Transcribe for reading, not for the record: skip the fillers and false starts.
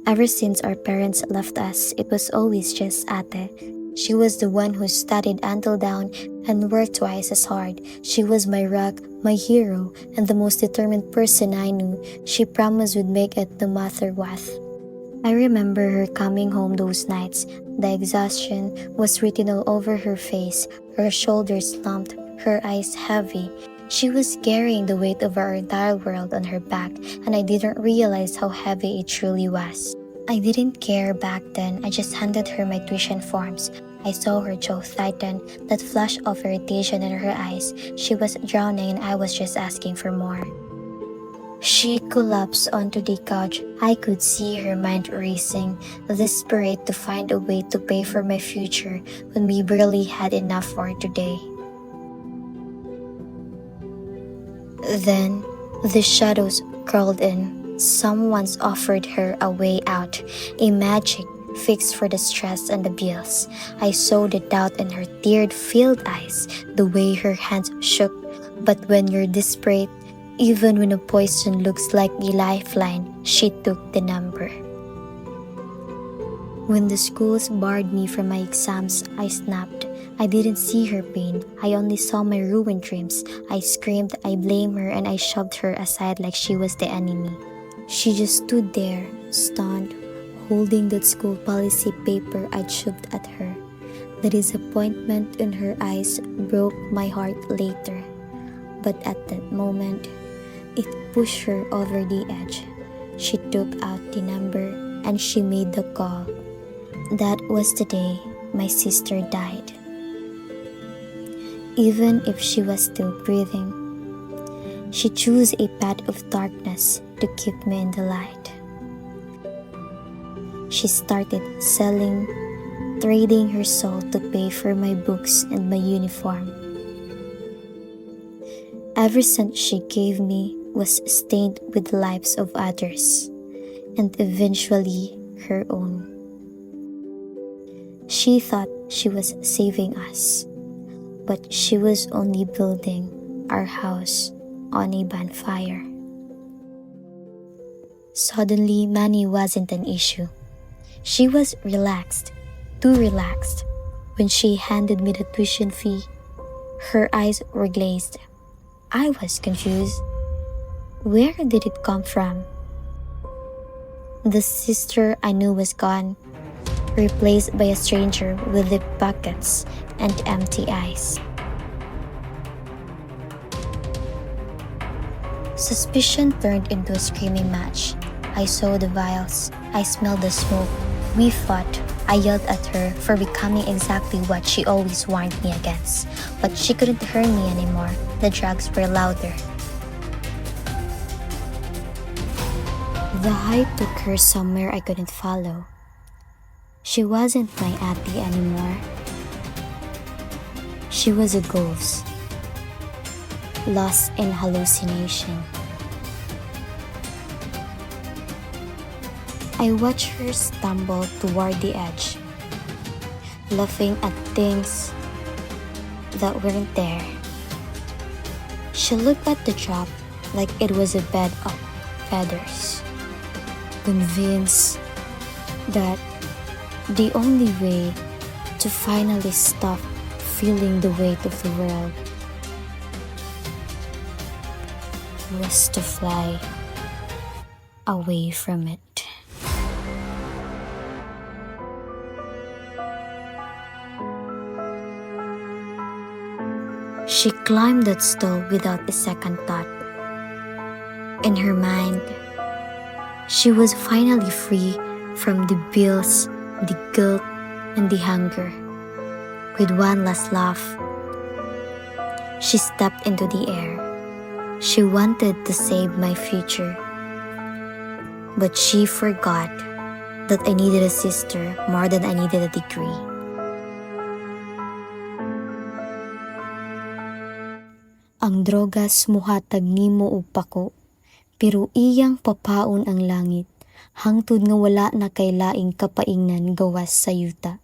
Ever since our parents left us, it was always just Ate. She was the one who studied until dawn and worked twice as hard. She was my rock, my hero, and the most determined person I knew. She promised would make it no matter what. I remember her coming home those nights. The exhaustion was written all over her face, her shoulders slumped, her eyes heavy. She was carrying the weight of our entire world on her back, and I didn't realize how heavy it truly was. I didn't care back then. I just handed her my tuition forms. I saw her jaw tighten, that flash of irritation in her eyes. She was drowning and I was just asking for more. She collapsed onto the couch. I could see her mind racing, desperate to find a way to pay for my future when we barely had enough for today. Then, the shadows crawled in. Someone's offered her a way out, a magic fix for the stress and the bills. I saw the doubt in her tear-filled eyes, the way her hands shook. But when you're desperate, even when a poison looks like a lifeline, she took the number. When the schools barred me from my exams, I snapped. I didn't see her pain. I only saw my ruined dreams. I screamed, I blamed her, and I shoved her aside like she was the enemy. She just stood there, stunned, holding that school policy paper I'd shoved at her. The disappointment in her eyes broke my heart later. But at that moment, it pushed her over the edge. She took out the number and she made the call. That was the day my sister died. Even if she was still breathing, she chose a path of darkness to keep me in the light. She started selling, trading her soul to pay for my books and my uniform. Every cent she gave me was stained with the lives of others, and eventually her own. She thought she was saving us, but she was only building our house on a bonfire. Suddenly, money wasn't an issue. She was relaxed, too relaxed. When she handed me the tuition fee, her eyes were glazed. I was confused. Where did it come from? The sister I knew was gone, replaced by a stranger with lip buckets and empty eyes. Suspicion turned into a screaming match. I saw the vials. I smelled the smoke. We fought. I yelled at her for becoming exactly what she always warned me against. But she couldn't hurt me anymore. The drugs were louder. The high took her somewhere I couldn't follow. She wasn't my auntie anymore. She was a ghost, lost in hallucination. I watched her stumble toward the edge, laughing at things that weren't there. She looked at the drop like it was a bed of feathers, convinced that the only way to finally stop feeling the weight of the world was to fly away from it. She climbed that stall without a second thought. In her mind, she was finally free from the bills, the guilt, and the hunger. With one last laugh, she stepped into the air. She wanted to save my future, but she forgot that I needed a sister more than I needed a degree. Ang drogas muhatag nimo og pako, pero iyang papaon ang langit, hangtod nga wala na kay laing kapaingnan gawas sa yuta.